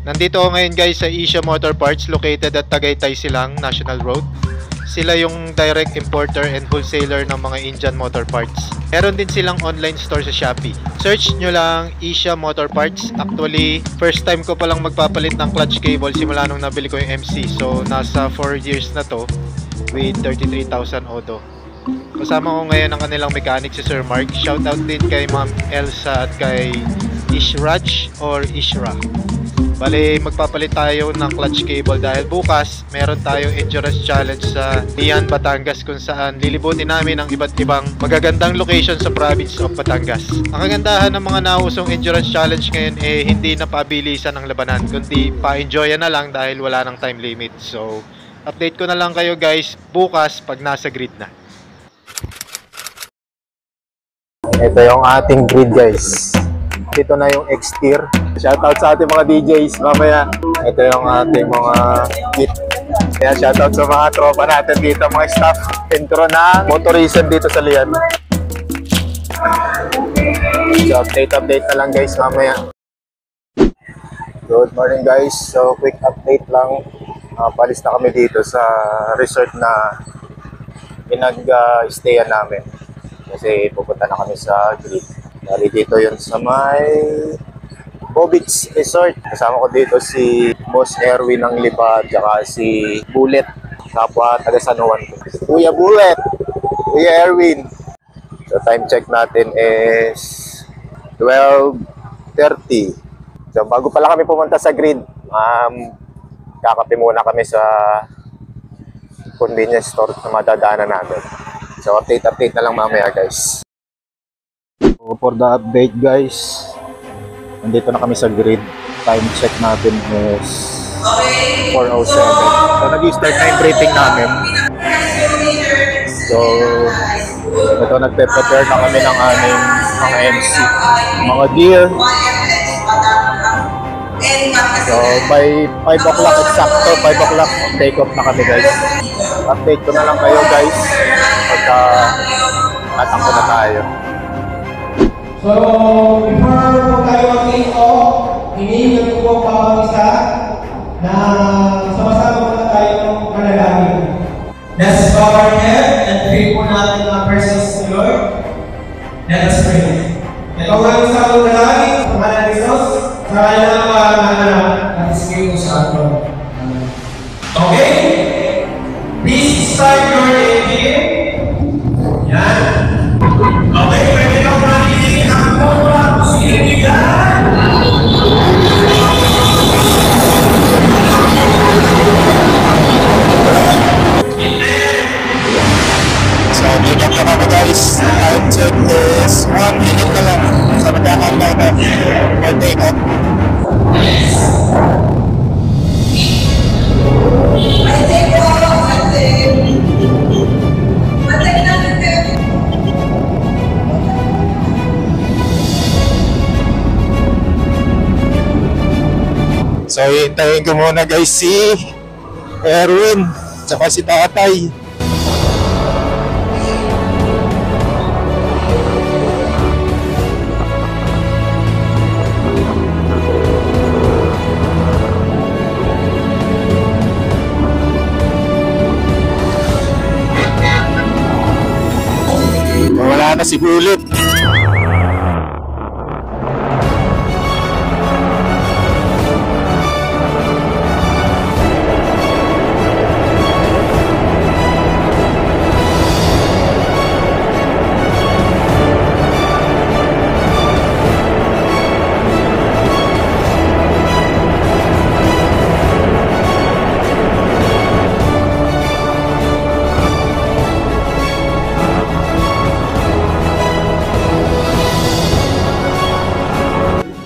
Nandito ako ngayon guys sa Asia Motor Parts located at Tagaytay Silang National Road. Sila yung direct importer and wholesaler ng mga Indian motor parts. Meron din silang online store sa Shopee. Search nyo lang Asia Motor Parts. Actually, first time ko palang magpapalit ng clutch cable simula nung nabili ko yung MC. So, nasa 4 years na to with 33,000 odo. Kasama ko ngayon ang kanilang mechanic si Sir Mark. Shoutout din kay Ma'am Elsa at kay Ishraj or Ishra. Bale, magpapalit tayo ng clutch cable dahil bukas meron tayong endurance challenge sa Lian, Batangas kung saan lilibutin namin ang iba't ibang magagandang location sa province of Batangas. Ang kagandahan ng mga nausong endurance challenge ngayon hindi na pabilisan ang labanan kundi pa-enjoyan na lang dahil wala ng time limit. So, update ko na lang kayo guys bukas pag nasa grid na. Ito yung ating grid guys. Dito na yung X-Tier. Shoutout sa ating mga DJs mamaya. Ito yung ating mga kit. Kaya shoutout sa mga tropa natin dito, mga staff intro na motorism dito sa Lian. So update na lang guys mamaya. Good morning guys. So quick update lang. Palis na kami dito sa resort na pinag-stayan namin. Kasi pupunta na kami sa grid. Dari dito yun sa may Bobits Resort. Kasama ko dito si Boss Erwin ng Lipa, tsaka si Bullet, kapwa taga San Juan. Kuya Bullet, Kuya Erwin. So time check natin is 12:30. So bago pala kami pumunta sa grid, kakape muna kami sa convenience store na madadaanan natin. So update na lang mamaya guys. So for the update guys, nandito na kami sa grid. Time check natin is 4:07. So nag-start na yung briefing namin. So ito, nagpe-prepare na kami ng aming mga MC, mga gear. So by 5 o'clock exacto, 5 o'clock take off na kami guys. Update ko na lang kayo guys pagka tatakbo na tayo. So, before po tayo mag-take off, hinihingan ko po bawang isa na sama-sama muna tayo manalangin. Let's bow our head and pray po natin ang presence of the Lord. Let us pray. Ito nga yung sa manalangin, sa pangalan ni Jesus, sa kanyang mga anak at Espiritu Santo. Okay? Please start your engine. Yan. Okay, pwede na po natin ang mga posibilidad. So, dito na kami guys. Time check is 1 minute na lang. So, magkakantay na for take off. So, hintayin ko muna guys si Erwin, tsaka si Tatay. Wala na si Bullet.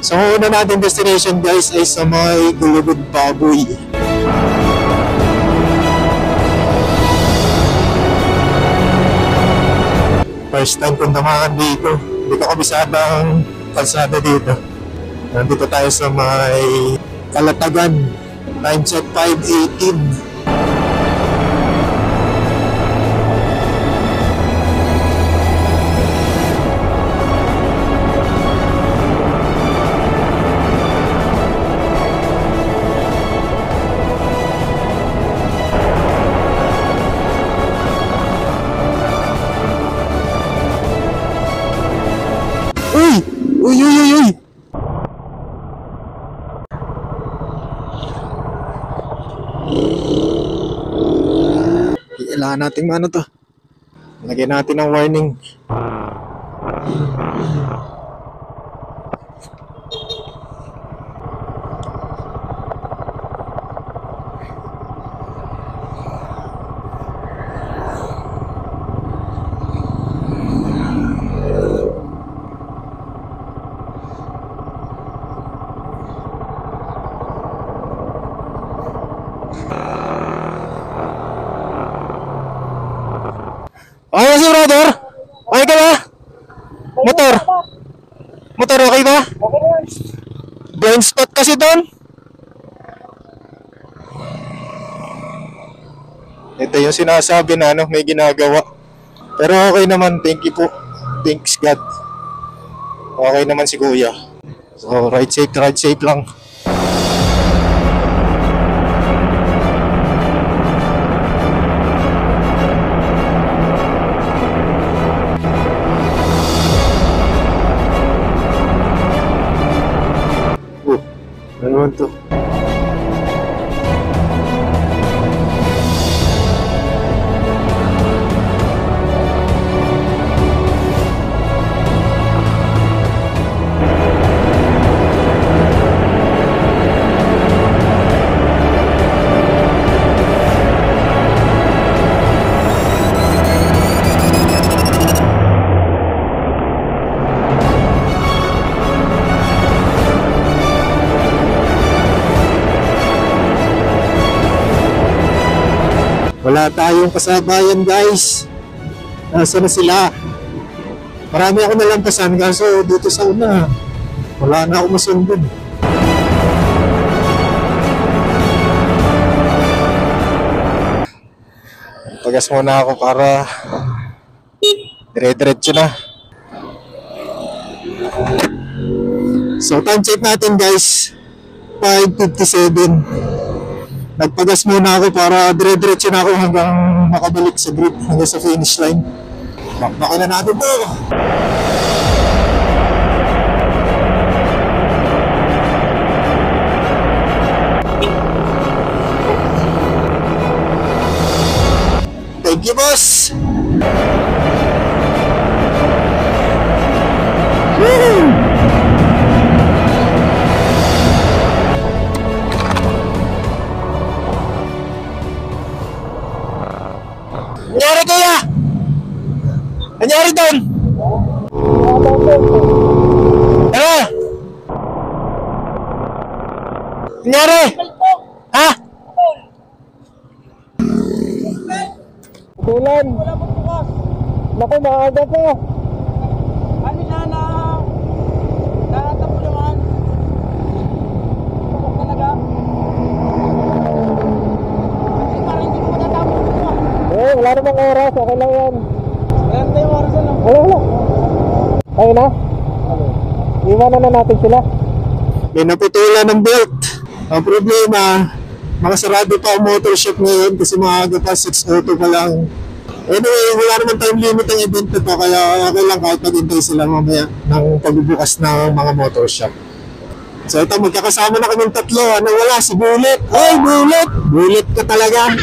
So, una natin destination guys ay sa may Gulugod Baboy. First time kong dumaan dito. Hindi ko kabisabang kalsada dito. Nandito tayo sa may Kalatagan. Time check 5:18. Kailangan natin ano to. Lagyan natin ng warning. Okay si brother? Okay ka ba? Motor? Motor okay ba? Blind spot kasi doon. Ito yung sinasabi na may ginagawa. Pero okay naman, thank you po. Thanks God. Okay naman si kuya. So ride safe lang. Ano naman to? Wala tayong kasabayan guys. Nasa na sila? Marami ako nalampasan kaso dito sa una wala na ako masundan. Pagas muna ako para dire-diretso na. So time check natin guys, 5:57. Nagpagas muna ako para dire-diretso na ako hanggang makabalik sa grid, hanggang sa finish line. Bakbakin na natin to! Thank you, boss! Woo! Nangyari kaya? Nangyari doon? Ano? Nangyari? Ha? Tulan. Naku, maaga ko. Kanina na natapulawan. Tapos talaga. Kasi parang hindi ko matatapos ito. Wala namang oras. Okay lang yan. Ganda yung oras na. Wala. Ayun na. Iwanan na natin sila. May naputulan ng belt. Ang problema, makasarado pa ang motor shop ngayon kasi maaga pa, 6:02 pa lang. Anyway, wala naman time limit ang event na to, kaya okay lang kahit maghintay sila mamaya ng pagbubukas ng mga motor shop. So ito, magkakasama na kaming tatlo. Ano wala? Si Bullet. Hey, Bullet! Bullet ka talaga.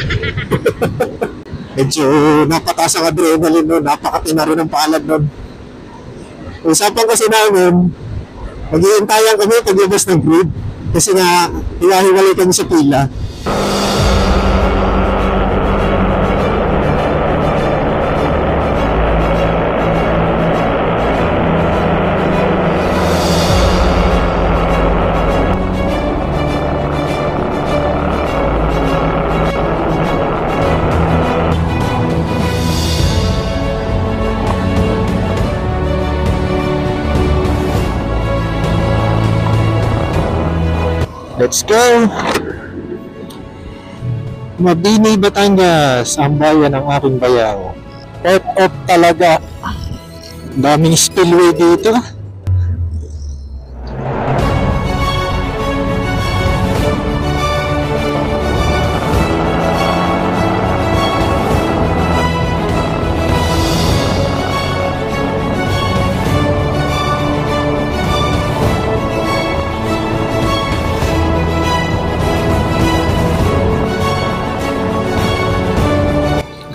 Medyo napataas ang adrenaline nun. Napakatinaro ng palad nun. Usapan kasi namin, maghihintayan kami paglabas ng grid. Kasi nga, hiwa-hiwalay kami sa pila. Let's go! Mabini, Batangas, ang bayan ng aking bayaw. Part of talaga. Daming spillway dito.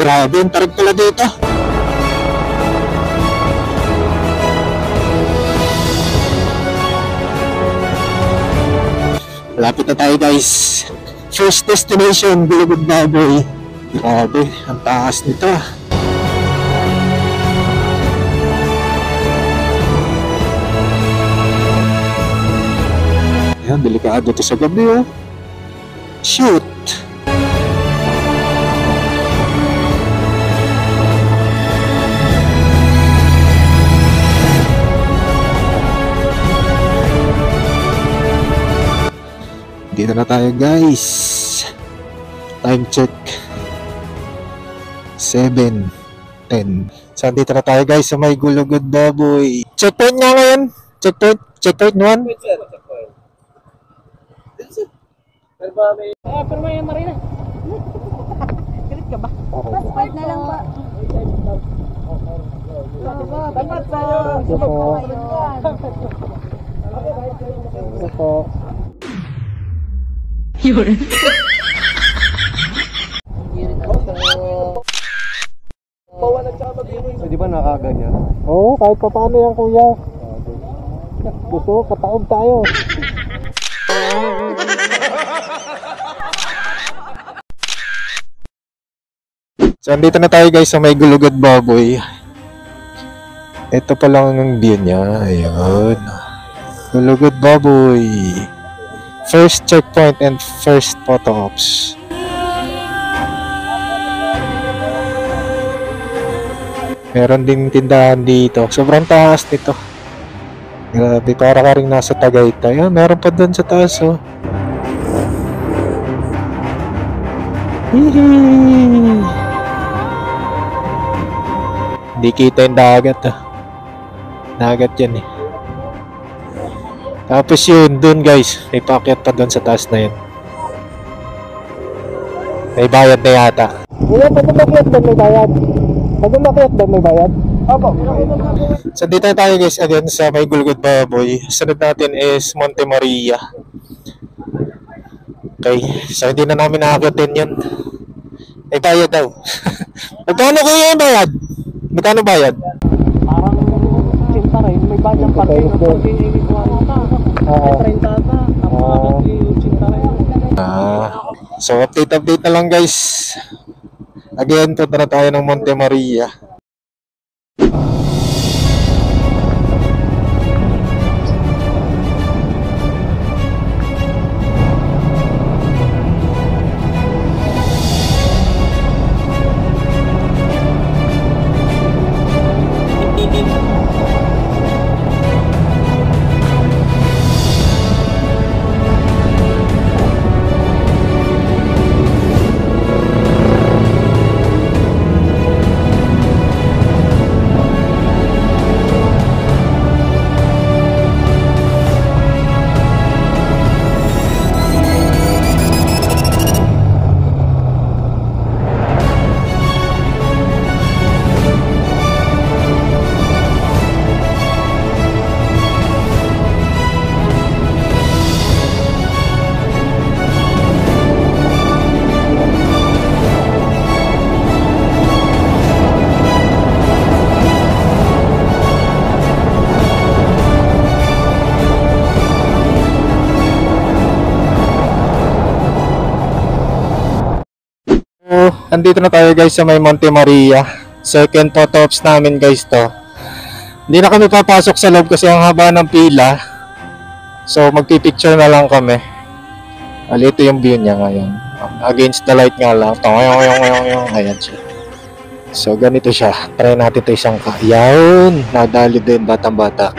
Grabe, yung tarig pala dito. Malapit na tayo guys. First destination, Gulugod Baboy. Grabe, ang taas nito. Ayan, delikado to sa gabi oh. Shoot! Dito na tayo guys. Time check 7:10. So dito na tayo guys sa may Gulugod Baboy. Checkpoint nga ngayon. Checkpoint 1. Pero may marina. Galit ka ba? Part na lang ba? Dapat tayo. Yun. Di ba nakaganyan? Oo, kahit pa paano yan kuya. Gusto ko, kataob tayo. So, andito na tayo guys sa may Gulugod Baboy. Ito pa lang ang view niya. Ayun. Gulugod Baboy. First checkpoint and first photo ops. Meron ding tindahan dito. Sobrang taas nito. Grabe, para ka rin nasa Tagaytay. Ah, meron pa doon sa taas oh. Hihi. Hindi kita yung dagat ah. Dagat yan eh. Tapos yun, dun guys, may paakyat pa dun sa taas na yun. May bayad na yata. Kuya, pag umakyat doon may bayad? Pag umakyat doon may bayad? Opo. So dito na tayo guys again sa may Gulugod Baboy. Sunod natin is Monte Maria. Okay, so hindi na namin nakakyatin yun. May bayad daw. Magkano kuya yung bayad? Magkano bayad? Parang cinta rin. May bayad ng parking. May 30 ata. Tapos cinta rin. So update na lang guys. Again, punta na tayo ng Monte Maria. Andito na tayo guys sa may Monte Maria. Second photo ops namin guys to. Hindi na kami papasok sa loob kasi ang haba ng pila. So magpipicture na lang kami. Ito yung view niya ngayon. Against the light nga lang. Ayan siya. So ganito siya. Try natin ito isang Yun. Nadali din batang-bata.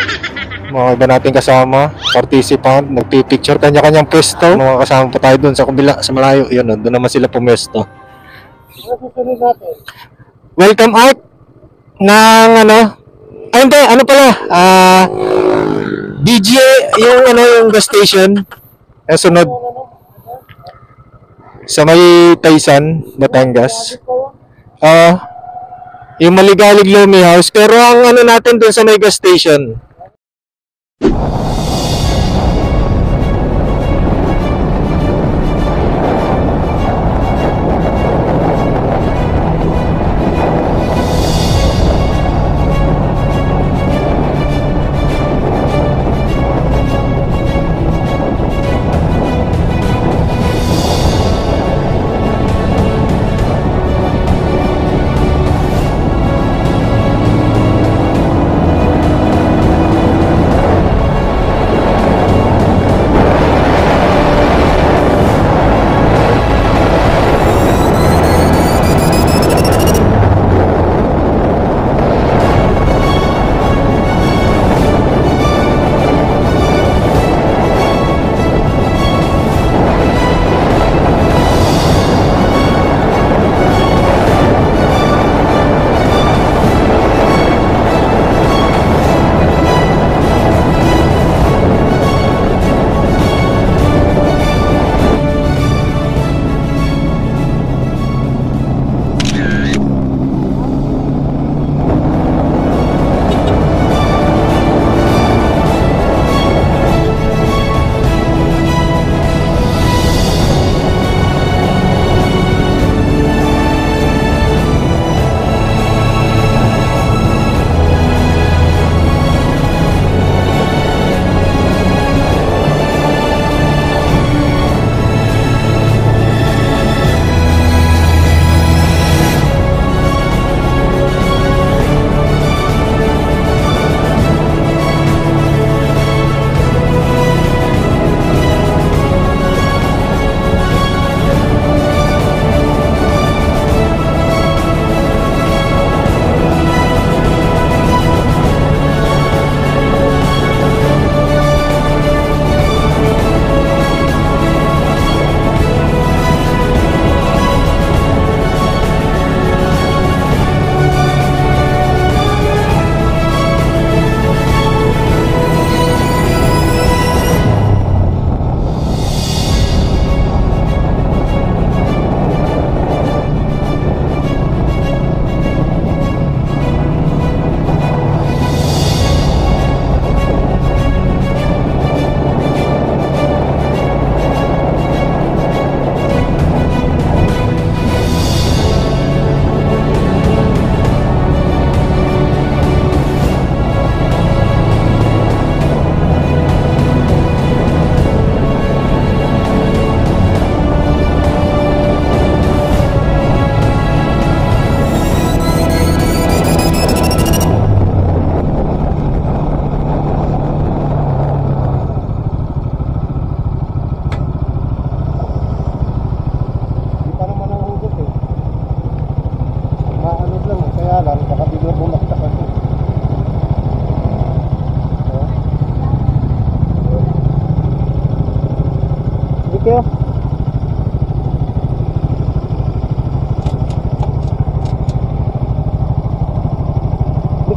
Mga iba natin kasama, participant, nagpipicture kanya-kanyang pwesto. Mga kasama pa tayo dun sa kabila, sa malayo. Yun, doon naman sila pumwesto. Welcome out ng ano pala, DJ, yung gas station. Sunod sa may Taysan, Batangas. Yung Maligalig Lomi House, pero ang natin dun sa may gas station.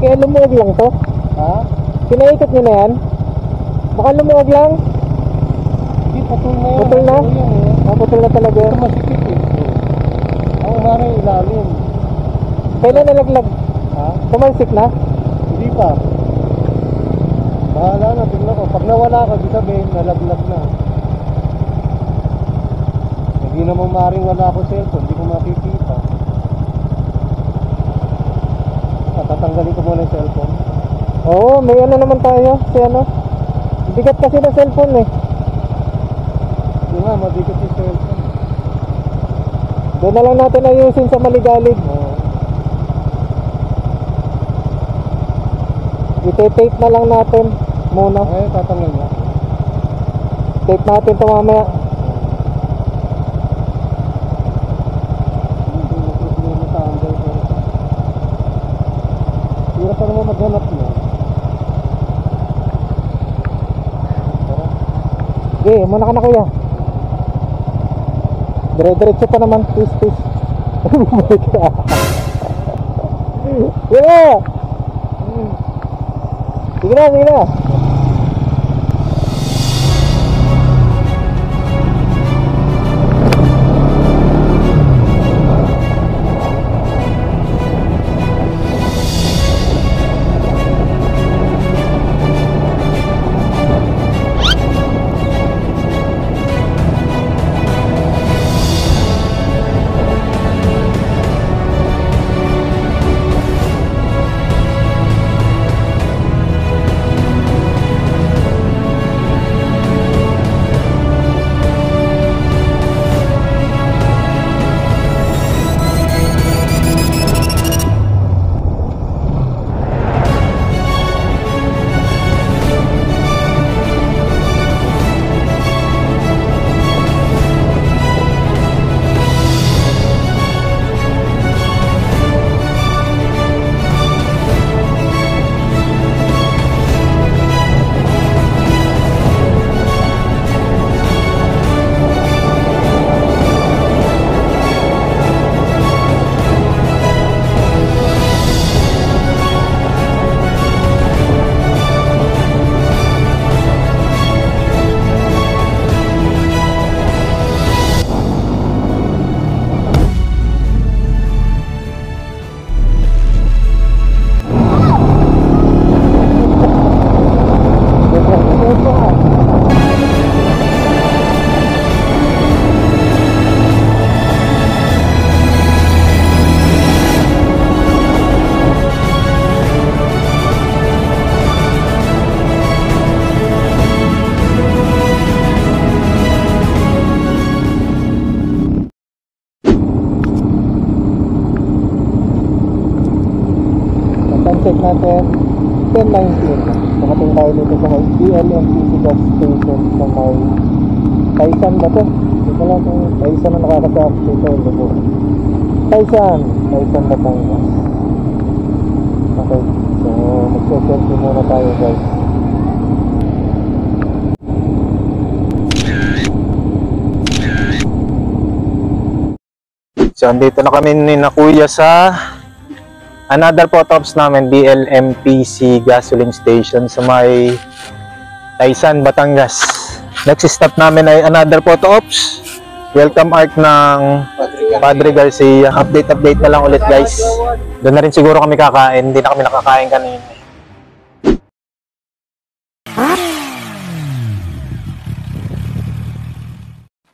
Kaya lumuwag lang to. Ha? Pinaikot nyo na yan? Baka lumuwag lang. Hindi, putol na yan. Putol na? Putol yan eh. Ah, putol na talaga. Ito masikip eh. Ang umarang ilalim. Kailan nalaglag? Ha? Tumalsik na? Hindi pa. Bahala na, tingnan ko. Pag nawala ka, di sabihin, nalaglag na. Hindi naman maaaring wala ako cellphone, hindi ko makikita. Tatanggalin ko muna yung cellphone. Oo, may ano naman tayo. Si ano? Bigat kasi ng cellphone eh. Yung nga, mabigat yung cellphone. Doon na lang natin ayusin sa maligalig. Ite-tape na lang natin muna. Ay, tatanggal na. Tape natin ito mamaya. Hindi mo problema sa Android. Hirap pa naman maghanap mo. Okay, muna ka na kuya. Dire-diretso pa naman. Peace, peace. Bumalik ka. Yeah! Sige na, sige na. Check natin 10:19. Nakating tayo dito sa may BLMTC gas station sa may Taisan ba to? Dito lang itong Taisan na nakakatap dito. Taisan Batangas. Okay, so magsa-selfie muna tayo guys. So, andito na kami ni na kuya sa another photo ops namin, BLMPC gasoline station sa may Taisan, Batangas. Next stop namin ay another photo ops. Welcome arc ng Padre Garcia. Update na lang ulit guys. Doon na rin siguro kami kakain. Hindi na kami nakakain kanina.